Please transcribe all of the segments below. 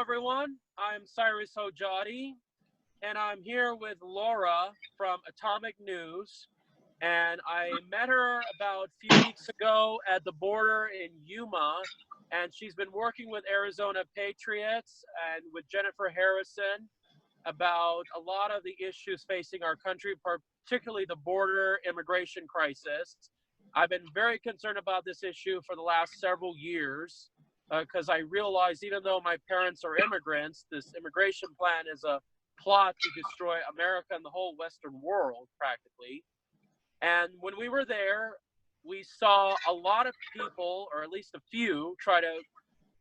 everyone. I'm Cyrus Hojadi, and I'm here with Laura from Atomic News. And I met her about a few weeks ago at the border in Yuma, and she's been working with Arizona Patriots and with Jennifer Harrison about a lot of the issues facing our country, particularly the border immigration crisis. I've been very concerned about this issue for the last several years because I realized even though my parents are immigrants, this immigration plan is a plot to destroy America and the whole Western world practically. And when we were there, we saw a lot of people, or at least a few, try to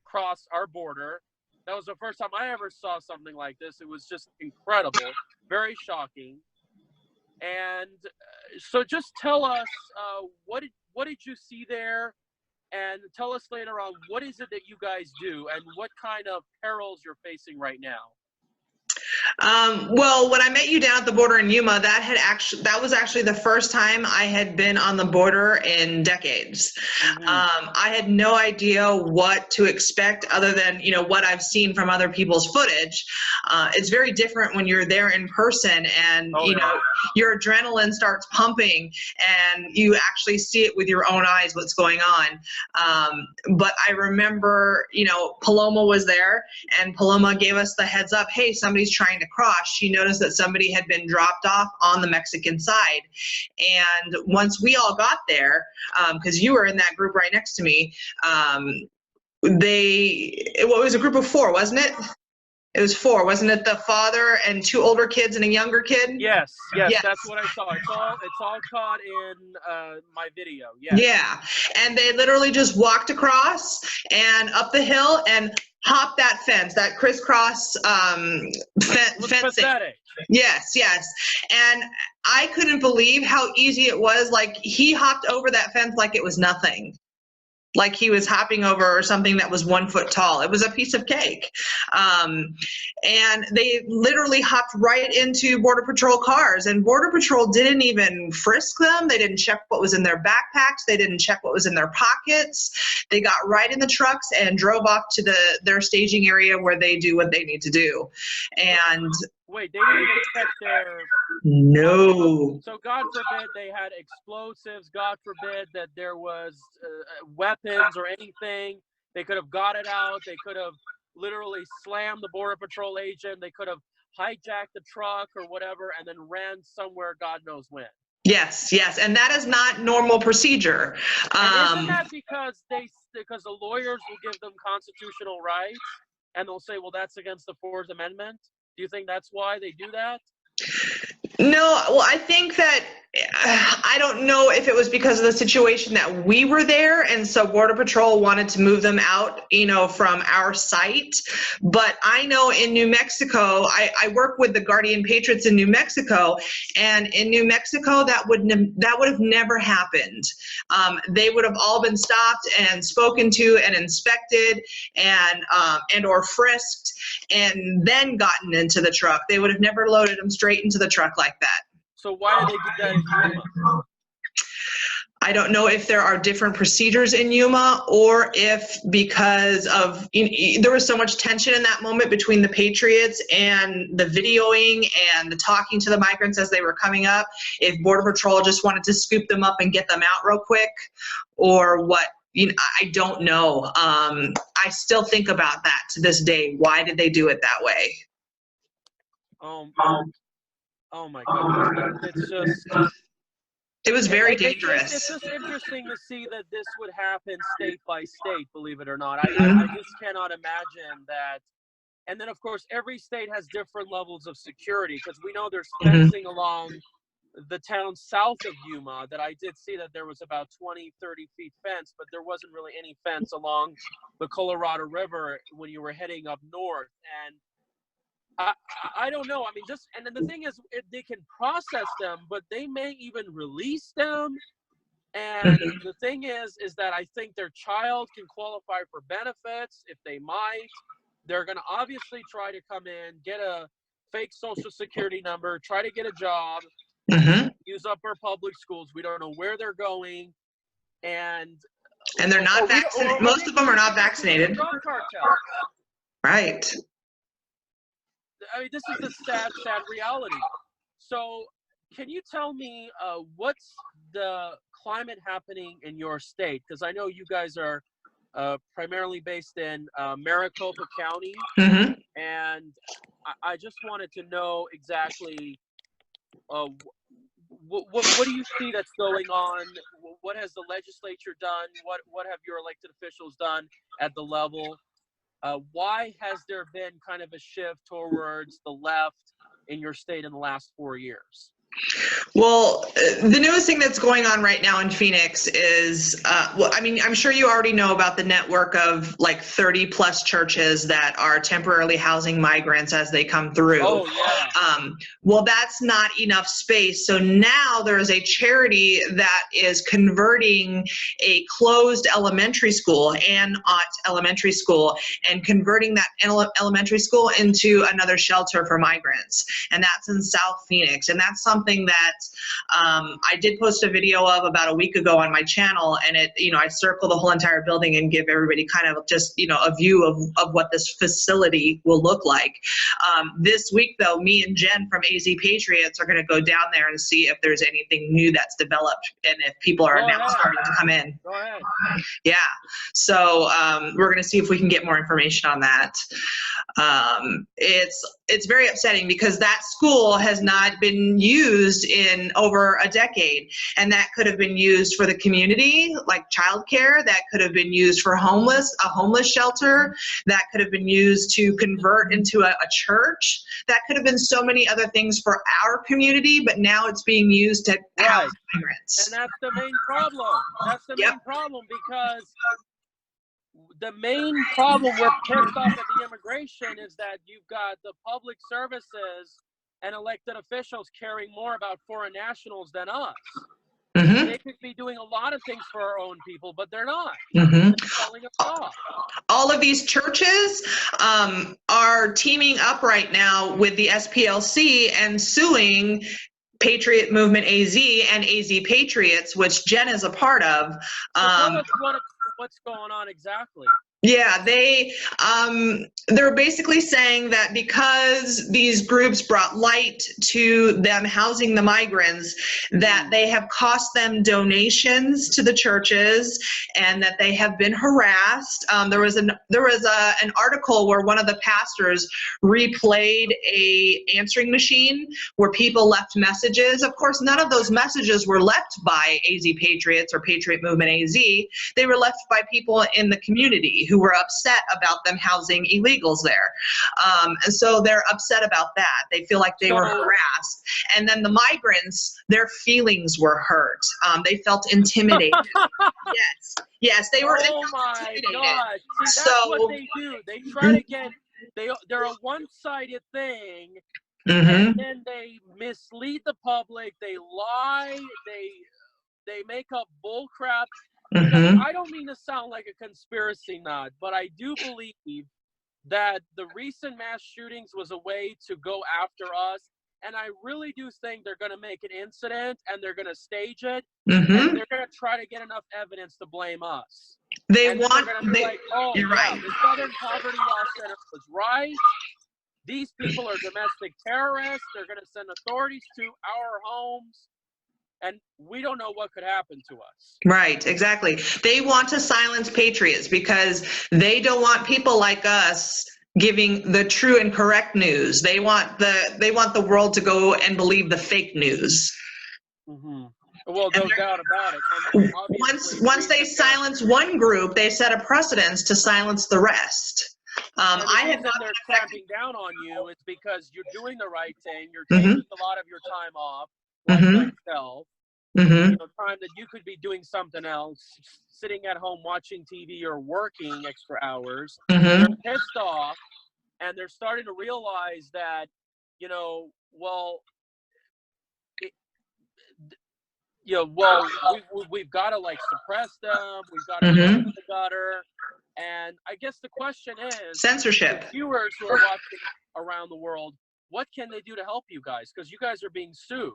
cross our border. That was the first time I ever saw something like this. It was just incredible, very shocking. And so just tell us, what did you see there? And tell us later on, what is it that you guys do and what kind of perils you're facing right now? Well, when I met you down at the border in Yuma, that was actually the first time I had been on the border in decades. I had no idea what to expect other than, what I've seen from other people's footage. It's very different when you're there in person and, your adrenaline starts pumping and you actually see it with your own eyes, what's going on. But I remember, Paloma was there and Paloma gave us the heads up, hey, somebody's trying to cross. She noticed that somebody had been dropped off on the Mexican side. And once we all got there, because you were in that group right next to me, it was a group of 4, wasn't it? It was 4, wasn't it? The father and 2 older kids and a younger kid? Yes, that's what I saw. It's all caught in my video. Yes. Yeah, and they literally just walked across and up the hill and hopped that fence, that crisscross fencing. Pathetic. Yes. And I couldn't believe how easy it was. Like, he hopped over that fence like it was nothing. Like he was hopping over something that was 1 foot tall. It was a piece of cake. And they literally hopped right into Border Patrol cars, and Border Patrol didn't even frisk them. They didn't check what was in their backpacks. They didn't check what was in their pockets. They got right in the trucks and drove off to their staging area where they do what they need to do. And wait, they didn't even check their... No. So God forbid they had explosives. God forbid that there was weapons or anything. They could have got it out. They could have literally slammed the Border Patrol agent. They could have hijacked the truck or whatever and then ran somewhere God knows when. Yes. And that is not normal procedure. And isn't that because the lawyers will give them constitutional rights and they'll say, well, that's against the 4th Amendment? Do you think that's why they do that? No, well, I think that, I don't know if it was because of the situation that we were there, and so Border Patrol wanted to move them out, from our site. But I know in New Mexico, I work with the Guardian Patriots in New Mexico, and in New Mexico, that would have never happened. They would have all been stopped and spoken to and inspected and or frisked and then gotten into the truck. They would have never loaded them straight into the truck like that. So why did they do that in Yuma? I don't know if there are different procedures in Yuma or if because of, there was so much tension in that moment between the Patriots and the videoing and the talking to the migrants as they were coming up, if Border Patrol just wanted to scoop them up and get them out real quick or what. I don't know. I still think about that to this day. Why did they do it that way? Oh my goodness. It's just... It was very dangerous. It's just interesting to see that this would happen state by state, believe it or not. I just cannot imagine that. And then, of course, every state has different levels of security because we know there's fencing along the town south of Yuma that I did see that there was about 20, 30 feet fence, but there wasn't really any fence along the Colorado River when you were heading up north. And I don't know. I mean, and then the thing is, they can process them, but they may even release them. And the thing is that I think their child can qualify for benefits if they might. They're going to obviously try to come in, get a fake social security number, try to get a job, use up our public schools. We don't know where they're going. And they're not vaccinated. Most of them are not vaccinated. Drug cartel. Right. I mean, this is the sad reality. So, can you tell me what's the climate happening in your state? Because I know you guys are primarily based in Maricopa County, Mm-hmm. and I just wanted to know exactly what do you see that's going on? What has the legislature done? What have your elected officials done at the level? Why has there been kind of a shift towards the left in your state in the last 4 years? Well, the newest thing that's going on right now in Phoenix is, well, I mean, I'm sure you already know about the network of like 30 plus churches that are temporarily housing migrants as they come through. Oh, yeah. Well, that's not enough space. So now there is a charity that is converting a closed elementary school, elementary school, and converting that elementary school into another shelter for migrants. And that's in South Phoenix. And that's something that I did post a video of about a week ago on my channel, and it, I circle the whole entire building and give everybody kind of just, a view of what this facility will look like. This week though, me and Jen from AZ Patriots are going to go down there and see if there's anything new that's developed and if people are now starting to come in. Go ahead. Yeah. So we're going to see if we can get more information on that. It's very upsetting because that school has not been used in over a decade, and that could have been used for the community, like childcare. That could have been used for a homeless shelter. That could have been used to convert into a church. That could have been so many other things for our community, but now it's being used to house migrants. And that's the main problem. That's the main problem, because the main problem we're pissed off at the immigration is that you've got the public services and elected officials caring more about foreign nationals than us. Mm-hmm. They could be doing a lot of things for our own people, but they're not. Mm-hmm. They're selling us off. All of these churches are teaming up right now with the SPLC and suing Patriot Movement AZ and AZ Patriots, which Jen is a part of. So tell us what's going on exactly. Yeah, they're basically saying that because these groups brought light to them housing the migrants, that they have cost them donations to the churches and that they have been harassed. There was an article where one of the pastors replayed a answering machine where people left messages. Of course, none of those messages were left by AZ Patriots or Patriot Movement AZ. They were left by people in the community who were upset about them housing illegals there. And so they're upset about that. They feel like they were harassed. And then the migrants, their feelings were hurt. They felt intimidated. Yes, they were intimidated. Oh my God. See, that's what they do. They try to get, they're a one-sided thing, and then they mislead the public, they lie, they make up bull crap. I don't mean to sound like a conspiracy nut, but I do believe that the recent mass shootings was a way to go after us. And I really do think they're going to make an incident and they're going to stage it. And they're going to try to get enough evidence to blame us. They're going to be like, oh, yeah, right. The Southern Poverty Law Center was right. These people are domestic terrorists. They're going to send authorities to our homes. And we don't know what could happen to us. Right, exactly. They want to silence patriots because they don't want people like us giving the true and correct news. They want the world to go and believe the fake news. Well, no doubt about it. And once they silence one group, they set a precedence to silence the rest. The reason they're clamping down on you is because you're doing the right thing. You're taking a lot of your time off. Like myself, time that you could be doing something else, sitting at home watching TV or working extra hours. They're pissed off, and they're starting to realize that, we've got to like suppress them. We've got to put them in the gutter. And I guess the question is, censorship. Viewers who are watching around the world, what can they do to help you guys? Because you guys are being sued.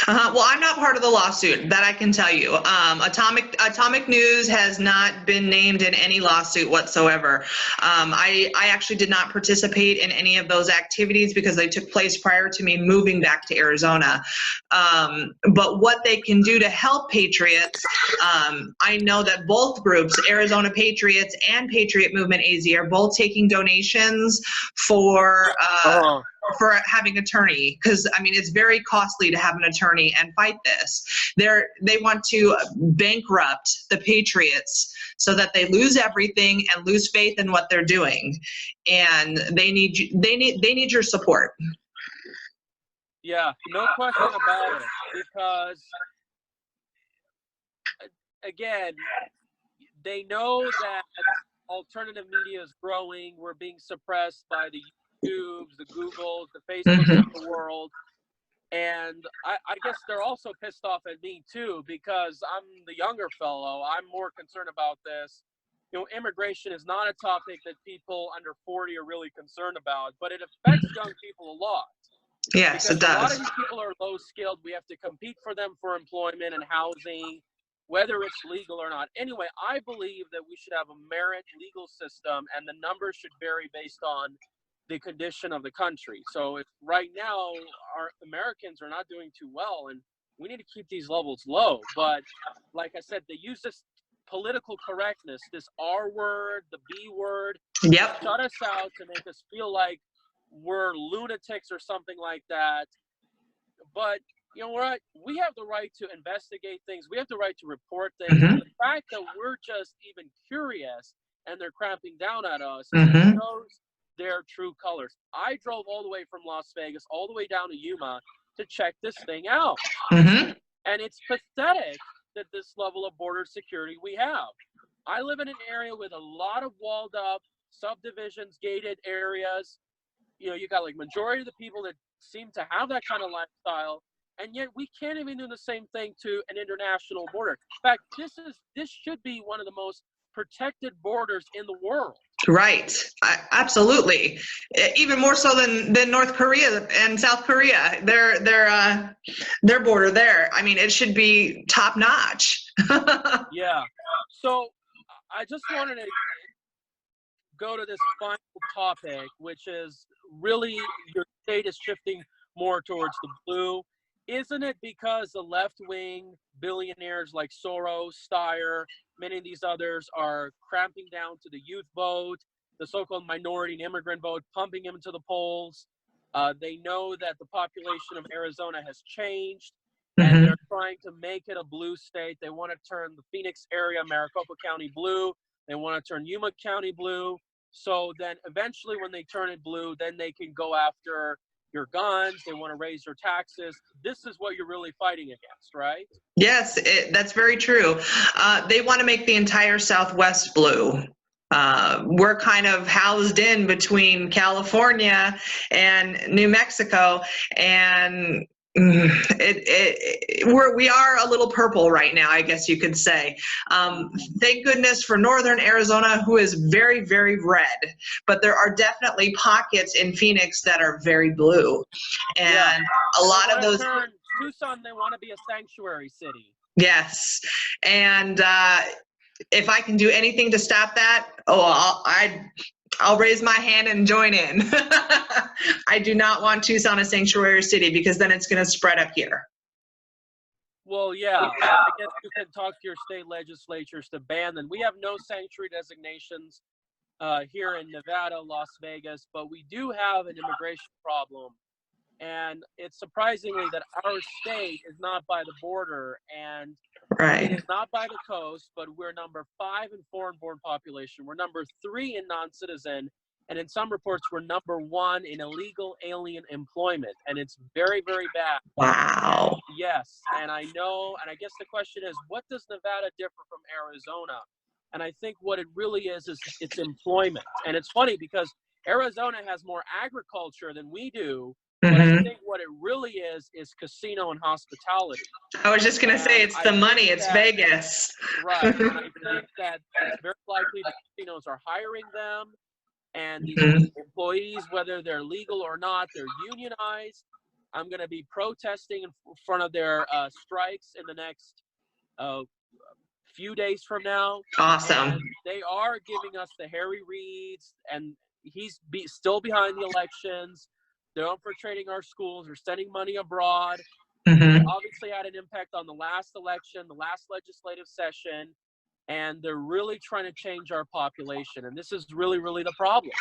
Well, I'm not part of the lawsuit, that I can tell you. Atomic News has not been named in any lawsuit whatsoever. I actually did not participate in any of those activities because they took place prior to me moving back to Arizona. But what they can do to help patriots, I know that both groups, Arizona Patriots and Patriot Movement AZ, are both taking donations for having attorney, because I mean it's very costly to have an attorney and fight this. They want to bankrupt the patriots so that they lose everything and lose faith in what they're doing, and they need your support. Yeah, no question about it, because again, they know that alternative media is growing. We're being suppressed by the YouTubes, the Googles, the Facebooks of the world. And I guess they're also pissed off at me too, because I'm the younger fellow. I'm more concerned about this. You know, immigration is not a topic that people under 40 are really concerned about, but it affects young people a lot. Yes, because it does. a lot of these people are low skilled. We have to compete for them for employment and housing, whether it's legal or not. Anyway, I believe that we should have a merit legal system, and the numbers should vary based on the condition of the country. So if right now our Americans are not doing too well, and we need to keep these levels low. But like I said, they use this political correctness, this R word, the B word, to shut us out, to make us feel like we're lunatics or something like that. But you know what? We have the right to investigate things. We have the right to report things. And the fact that we're just even curious and they're cramping down at us shows their true colors. I drove all the way from Las Vegas all the way down to Yuma to check this thing out. And it's pathetic that this level of border security we have. I live in an area with a lot of walled up subdivisions, gated areas. You know, you got like majority of the people that seem to have that kind of lifestyle, and yet we can't even do the same thing to an international border. In fact, this should be one of the most protected borders in the world. Right. Absolutely. Even more so than North Korea and South Korea. Their border there, I mean, it should be top notch. Yeah. So I just wanted to go to this final topic, which is really your state is shifting more towards the blue. Isn't it because the left-wing billionaires like Soros, Steyer, many of these others are cramping down to the youth vote, the so-called minority and immigrant vote, pumping them into the polls? They know that the population of Arizona has changed, and they're trying to make it a blue state. They want to turn the Phoenix area, Maricopa County blue. They want to turn Yuma County blue. So then eventually when they turn it blue, then they can go after your guns. They want to raise your taxes. This is what you're really fighting against, right? Yes, that's very true. They want to make the entire Southwest blue. We're kind of housed in between California and New Mexico, and we are a little purple right now, I guess you could say. Thank goodness for northern Arizona, who is very, very red, but there are definitely pockets in Phoenix that are very blue, and a lot of those. Tucson, they want to be a sanctuary city. Yes, and if I can do anything to stop that, I'll raise my hand and join in. I do not want Tucson a sanctuary city, because then it's going to spread up here. Well, yeah, I guess you can talk to your state legislatures to ban them. We have no sanctuary designations here in Nevada, Las Vegas, but we do have an immigration problem. And it's surprisingly that our state is not by the border, and it is not by the coast, but we're number 5 in foreign-born population. We're number 3 in non-citizen, and in some reports, we're number 1 in illegal alien employment, and it's very, very bad. Wow. Yes, and I know, and I guess the question is, what does Nevada differ from Arizona? And I think what it really is it's employment. And it's funny because Arizona has more agriculture than we do, but I think what it really is casino and hospitality. I was just going to say, it's the money. It's Vegas. Right. And I think that it's very likely the casinos are hiring them, and these employees, whether they're legal or not, they're unionized. I'm going to be protesting in front of their strikes in the next few days from now. Awesome. And they are giving us the Harry Reids, and he's still behind the elections. They're infiltrating our schools. They're sending money abroad. They obviously had an impact on the last election, the last legislative session, and they're really trying to change our population. And this is really, really the problem.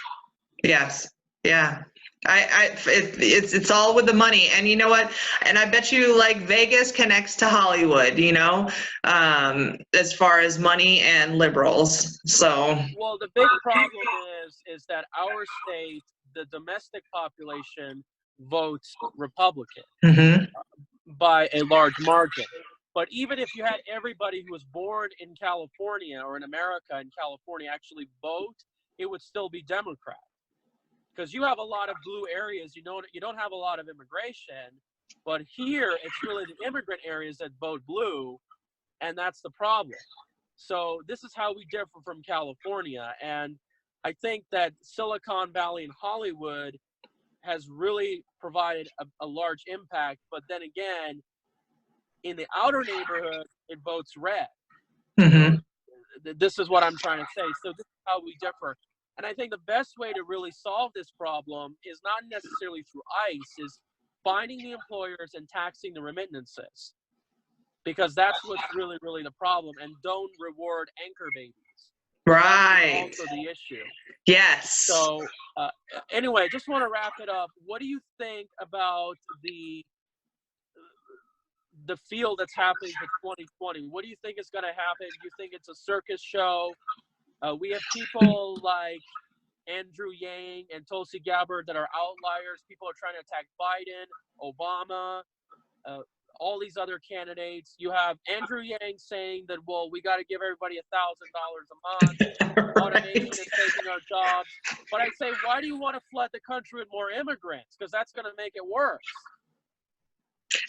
Yes. Yeah. It's all with the money. And you know what? And I bet you like Vegas connects to Hollywood, you know, as far as money and liberals. So. Well, the big problem is that our state, the domestic population votes Republican by a large margin. But even if you had everybody who was born in California or in America in California actually vote, it would still be Democrat. Because you have a lot of blue areas, you don't have a lot of immigration, but here it's really the immigrant areas that vote blue, and that's the problem. So this is how we differ from California, and I think that Silicon Valley and Hollywood has really provided a large impact, but then again, in the outer neighborhood, it votes red. This is what I'm trying to say. So this is how we differ. And I think the best way to really solve this problem is not necessarily through ICE, is finding the employers and taxing the remittances. Because that's what's really, really the problem. And don't reward anchor babies. Right. That's also the issue. Yes. So anyway, just want to wrap it up. What do you think about the field that's happening for 2020? What do you think is going to happen? Do you think it's a circus show? We have people like Andrew Yang and Tulsi Gabbard that are outliers. People are trying to attack Biden, Obama, all these other candidates. You have Andrew Yang saying that, well, we got to give everybody $1,000 a month. Automation is taking our jobs. But I say, why do you want to flood the country with more immigrants? Because that's going to make it worse.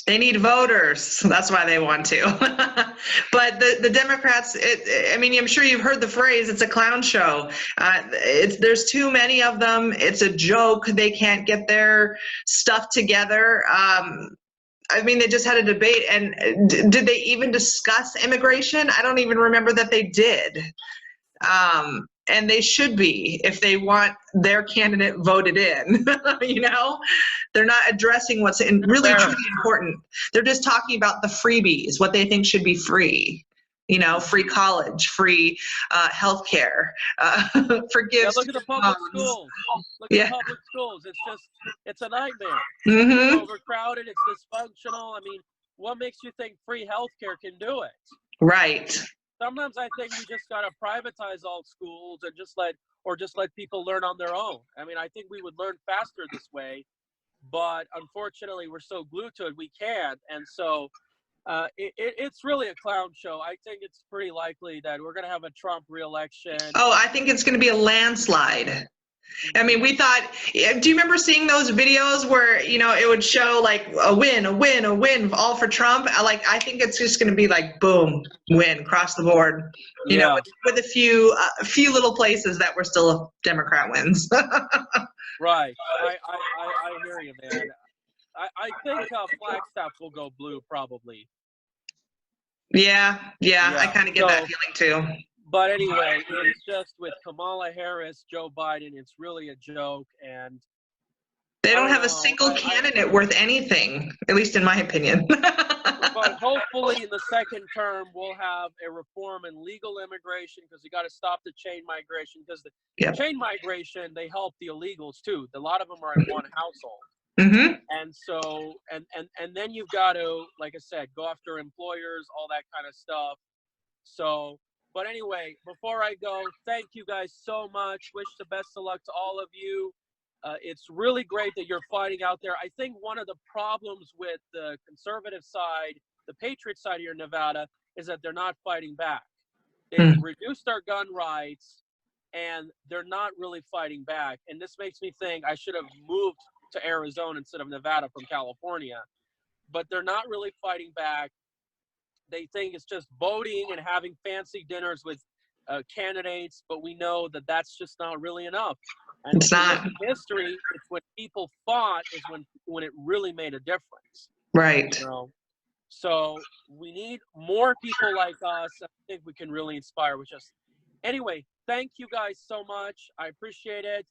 They need voters. That's why they want to. But the Democrats, I mean, I'm sure you've heard the phrase, it's a clown show. There's too many of them. It's a joke. They can't get their stuff together. I mean, they just had a debate, and did they even discuss immigration? I don't even remember that they did. And they should be, if they want their candidate voted in. You know, they're not addressing what's really truly important. They're just talking about the freebies, what they think should be free. You know, free college, free healthcare, forgive. Yeah, look at the public schools. Look at the public schools. It's a nightmare. It's overcrowded. It's dysfunctional. I mean, what makes you think free healthcare can do it? Right. Sometimes I think we just gotta privatize all schools and just let people learn on their own. I mean, I think we would learn faster this way, but unfortunately, we're so glued to it we can't. And so, it's really a clown show. I think it's pretty likely that we're gonna have a Trump re-election. Oh, I think it's gonna be a landslide. I mean, we thought, do you remember seeing those videos where, you know, it would show like a win, all for Trump? I think it's just going to be like, boom, win, across the board, you know, with a few little places that were still Democrat wins. Right. I hear you, man. I think Flagstaff will go blue, probably. Yeah, I kind of get that feeling too. But anyway, it's just with Kamala Harris, Joe Biden, it's really a joke. And they don't have a single candidate worth anything, at least in my opinion. But hopefully in the second term, we'll have a reform in legal immigration, because you got to stop the chain migration, because the chain migration, they help the illegals too. A lot of them are in one household. And so, and then you've got to, like I said, go after employers, all that kind of stuff. So, but anyway, before I go, thank you guys so much. Wish the best of luck to all of you. It's really great that you're fighting out there. I think one of the problems with the conservative side, the Patriot side here in Nevada, is that they're not fighting back. They've reduced our gun rights, and they're not really fighting back. And this makes me think I should have moved to Arizona instead of Nevada from California. But they're not really fighting back. They think it's just voting and having fancy dinners with candidates, but we know that that's just not really enough. And It's not. in history, it's when people fought is when it really made a difference. Right. You know? So we need more people like us. I think we can really inspire with us. Anyway, thank you guys so much. I appreciate it.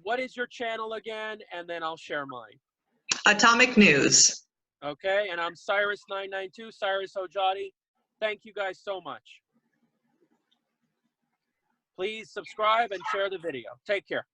What is your channel again? And then I'll share mine. Atomic News. Okay, and I'm Cyrus992, Cyrus Ojadi. Thank you guys so much. Please subscribe and share the video. Take care.